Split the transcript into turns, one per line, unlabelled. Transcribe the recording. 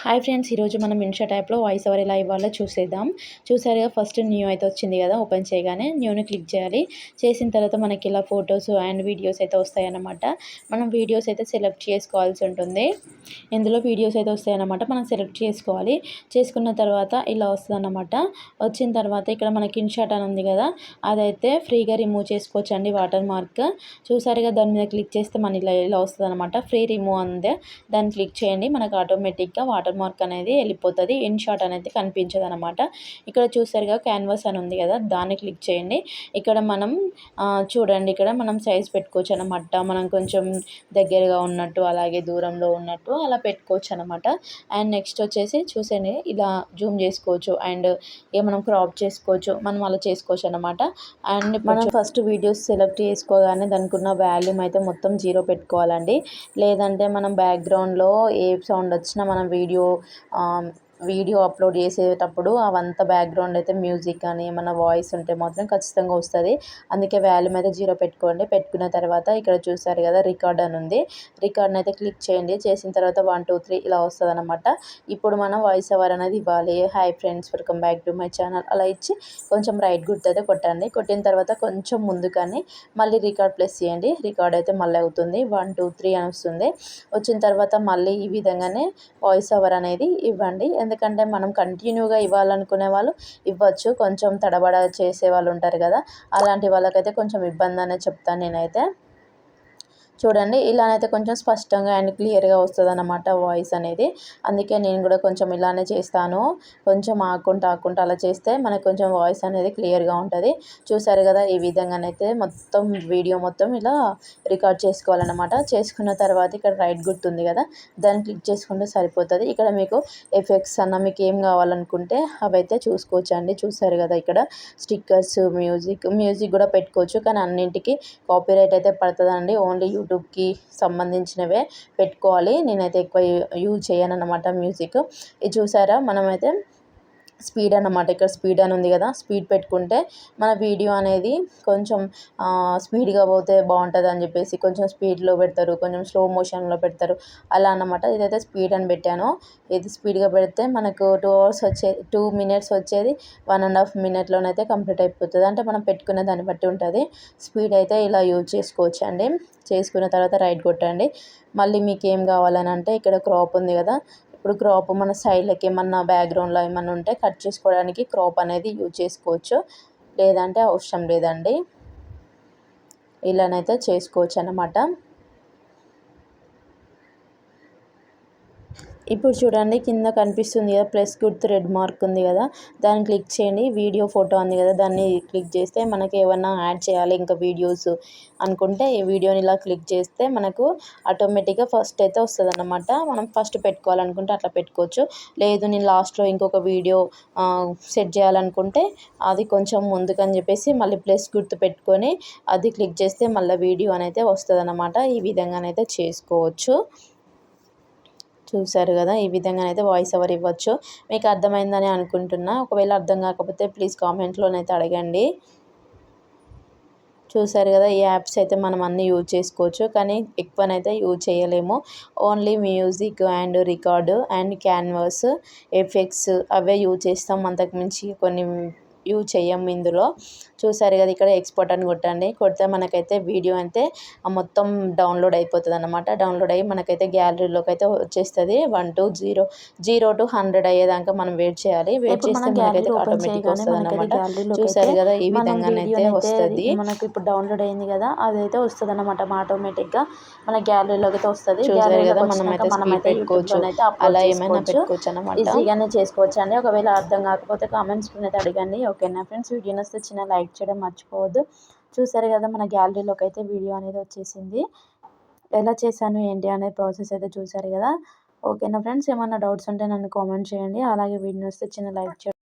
Hi friends, ఈరోజు మనం Insta యాప్‌లో వాయిస్ ఓవర్ ఎలా ఇవ్వాలో చూసేద్దాం. చూసారుగా ఫస్ట్ న్యూ అయితే వచ్చింది కదా! ఓపెన్ చేయగానే న్యూని క్లిక్ చేయాలి. చేసిన తర్వాత మనకి ఇలా ఫోటోస్ అండ్ వీడియోస్ అయితే వస్తాయన్నమాట. మనం వీడియోస్ అయితే సెలెక్ట్ చేసుకోవాల్సి ఉంటుంది. ఇందులో వీడియోస్ అయితే వస్తాయన్నమాట. మనం సెలెక్ట్ చేసుకోవాలి. చేసుకున్న తర్వాత ఇలా వస్తదన్నమాట. వచ్చిన తర్వాత ఇక్కడ మనకి ఇన్‌షాట్ అని ఉంది కదా! అదైతే ఫ్రీగా రిమూవ్ చేసుకోవచ్చండి వాటర్ మార్క్. చూసారుగా దాని మీద క్లిక్ చేస్తే మన ఇలా వస్తదన్నమాట. ఫ్రీ రిమూవ్ అందే దాన్ని క్లిక్ చేయండి. మనకు ఆటోమేటిక్‌గా వాటర్ మార్క్ అనేది వెళ్ళిపోతుంది. ఇన్‌షాట్ అనేది కనిపించదనమాట. ఇక్కడ చూసారుగా క్యాన్వాస్ అని ఉంది కదా! దాన్ని క్లిక్ చేయండి. ఇక్కడ మనం చూడండి, ఇక్కడ మనం సైజ్ పెట్టుకోవచ్చు అనమాట. మనం కొంచెం దగ్గరగా ఉన్నట్టు, అలాగే దూరంలో ఉన్నట్టు అలా పెట్టుకోవచ్చు అనమాట. అండ్ నెక్స్ట్ వచ్చేసి చూసండి, ఇలా జూమ్ చేసుకోవచ్చు అండ్ మనం క్రాప్ చేసుకోవచ్చు. మనం అలా చేసుకోవచ్చు అనమాట. అండ్ మనం ఫస్ట్ వీడియోస్ సెలెక్ట్ చేసుకోగానే దానికి ఉన్న వాల్యూమ్ అయితే మొత్తం 0 పెట్టుకోవాలండి. లేదంటే మనం బ్యాక్గ్రౌండ్లో ఏ సౌండ్ వచ్చినా మనం వీడియో అప్లోడ్ చేసేటప్పుడు అవంతా బ్యాక్గ్రౌండ్ అయితే మ్యూజిక్ కానీ ఏమన్నా వాయిస్ ఉంటే మాత్రం ఖచ్చితంగా వస్తుంది. అందుకే వాల్యూమ్ అయితే 0 పెట్టుకోండి. పెట్టుకున్న తర్వాత ఇక్కడ చూసారు కదా, రికార్డ్ అని ఉంది. రికార్డ్ని అయితే క్లిక్ చేయండి. చేసిన తర్వాత 1 2 3 ఇలా వస్తుంది అనమాట. ఇప్పుడు మనం వాయిస్ ఓవర్ అనేది ఇవ్వాలి. Hi friends, welcome back to my channel అలా ఇచ్చి కొంచెం రైట్ గుర్తు అయితే కొట్టండి. కొట్టిన తర్వాత కొంచెం ముందు కానీ మళ్ళీ రికార్డ్ ప్రెస్ చేయండి. రికార్డ్ అయితే మళ్ళీ అవుతుంది. 1 2 3 అని వస్తుంది. వచ్చిన తర్వాత మళ్ళీ ఈ విధంగానే వాయిస్ ఓవర్ అనేది ఇవ్వండి. ఎందుకంటే మనం కంటిన్యూగా ఇవ్వాలనుకునే వాళ్ళు ఇవ్వచ్చు. కొంచెం తడబడ చేసే వాళ్ళు ఉంటారు కదా! అలాంటి వాళ్ళకైతే కొంచెం ఇబ్బంది అనేది చెప్తాను నేనైతే. చూడండి, ఇలానైతే కొంచెం స్పష్టంగా అండ్ క్లియర్గా వస్తుందన్నమాట వాయిస్ అనేది. అందుకే నేను కూడా కొంచెం ఇలానే చేస్తాను. కొంచెం ఆకుంటూ అలా చేస్తే మనకు కొంచెం వాయిస్ అనేది క్లియర్గా ఉంటుంది. చూసారు కదా, ఈ విధంగానైతే మొత్తం వీడియో మొత్తం ఇలా రికార్డ్ చేసుకోవాలన్నమాట. చేసుకున్న తర్వాత ఇక్కడ రైట్ గుర్తుంది కదా, దాన్ని క్లిక్ చేసుకుంటే సరిపోతుంది. ఇక్కడ మీకు ఎఫెక్ట్స్ అన్న మీకు ఏం కావాలనుకుంటే అవైతే చూసుకోవచ్చు అండి. చూసారు కదా, ఇక్కడ స్టిక్కర్స్, మ్యూజిక్ కూడా పెట్టుకోవచ్చు. కానీ అన్నింటికి కాపీరైట్ అయితే పడుతుందండి. ఓన్లీ యూట్యూబ్కి సంబంధించినవే పెట్టుకోవాలి. నేనైతే ఎక్కువ యూజ్ చేయను అన్నమాట మ్యూజిక్. ఇది చూసారా, మనమైతే స్పీడ్ అన్నమాట. ఇక్కడ స్పీడ్ అని ఉంది కదా, స్పీడ్ పెట్టుకుంటే మన వీడియో అనేది కొంచెం స్పీడ్గా పోతే బాగుంటుంది అని చెప్పేసి కొంచెం స్పీడ్లో పెడతారు, కొంచెం స్లో మోషన్లో పెడతారు అలా అన్నమాట. ఇదైతే స్పీడ్ అని పెట్టాను. ఇది స్పీడ్గా పెడితే మనకు 2 మినిట్స్ వచ్చేది 1.5 మినిట్లోనైతే కంప్లీట్ అయిపోతుంది. అంటే మనం పెట్టుకునే దాన్ని బట్టి ఉంటుంది. స్పీడ్ అయితే ఇలా యూజ్ చేసుకోవచ్చు అండి. చేసుకున్న తర్వాత రైట్ కొట్టండి. మళ్ళీ మీకు ఏం కావాలని అంటే ఇక్కడ క్రాప్ ఉంది కదా, ఇప్పుడు క్రాప్ మన స్టైల్కి ఏమన్నా బ్యాక్గ్రౌండ్లో ఏమన్నా ఉంటే కట్ చేసుకోవడానికి క్రాప్ అనేది యూజ్ చేసుకోవచ్చు. లేదంటే అవసరం లేదండి. ఇలానైతే చేసుకోవచ్చు అన్నమాట. ఇప్పుడు చూడండి, కింద కనిపిస్తుంది కదా ప్లస్ గుర్తు, రెడ్ మార్క్ ఉంది కదా, దాన్ని క్లిక్ చేయండి. వీడియో ఫోటో ఉంది కదా, దాన్ని క్లిక్ చేస్తే మనకి ఏమన్నా యాడ్ చేయాలి ఇంకా వీడియోస్ అనుకుంటే ఈ వీడియోని ఇలా క్లిక్ చేస్తే మనకు ఆటోమేటిక్గా ఫస్ట్ అయితే వస్తుంది అన్నమాట. మనం ఫస్ట్ పెట్టుకోవాలనుకుంటే అట్లా పెట్టుకోవచ్చు. లేదు నేను లాస్ట్లో ఇంకొక వీడియో సెట్ చేయాలనుకుంటే అది కొంచెం ముందుకని చెప్పేసి మళ్ళీ ప్లస్ గుర్తు పెట్టుకొని అది క్లిక్ చేస్తే మళ్ళీ వీడియో అనేది వస్తుంది అన్నమాట. ఈ విధంగానైతే చేసుకోవచ్చు. చూసారు కదా, ఈ విధంగానైతే వాయిస్ ఓవర్ ఇవ్వచ్చు. మీకు అర్థమైందని అనుకుంటున్నా. ఒకవేళ అర్థం కాకపోతే ప్లీజ్ కామెంట్లోనైతే అడగండి. చూసారు కదా, ఈ యాప్స్ అయితే మనం అన్నీ యూజ్ చేసుకోవచ్చు. కానీ ఎక్కువనైతే యూజ్ చేయలేము. Only music and record and canvas, effects away use చేస్తాం. అంతకుమించి కొన్ని యూజ్ చేయము ఇందులో. చూసారు కదా, ఇక్కడ ఎక్స్పోర్ట్ అని కొట్టండి. కొడితే మనకైతే వీడియో అయితే మొత్తం డౌన్లోడ్ అయిపోతుంది అన్నమాట. డౌన్లోడ్ అయ్యి మనకైతే గ్యాలరీలోకి అయితే వచ్చేస్తుంది. 1 to 0 0 to 100 అయ్యేదాకా మనం వెయిట్ చేయాలి. వెయిట్ చేస్తే మనకైతే ఆటోమేటిక్గా వస్తుంది అన్నమాట. చూసారు కదా, ఈ విధంగానైతే వస్తుంది. మనకి ఇప్పుడు డౌన్లోడ్ అయింది కదా, అదైతే వస్తుంది అన్నమాట. ఆటోమేటిక్గా మన గ్యాలరీలోకి అయితే వస్తుంది. చూసారు కదా, మనమైతే పెట్టుకోవచ్చు. అలా ఏమైనా పెట్టుకోవచ్చు అన్నమాట. ఈజీగానే చేసుకోవచ్చు అండి. ఒకవేళ అర్థం కాకపోతే కామెంట్స్లో అయితే అడగండి. ఓకేనా ఫ్రెండ్స్, వీడియో నచ్చితే చిన్న లైక్ చేయడం మర్చిపోవద్దు. చూసారు కదా, మన గ్యాలరీలోకి అయితే వీడియో అనేది వచ్చేసింది. ఎలా చేశాను ఏంటి అనే ప్రాసెస్ అయితే చూసారు కదా. ఓకేనా ఫ్రెండ్స్, ఏమైనా డౌట్స్ ఉంటే నన్ను కామెంట్ చేయండి. అలాగే వీడియో నచ్చితే చిన్న లైక్ చేయండి.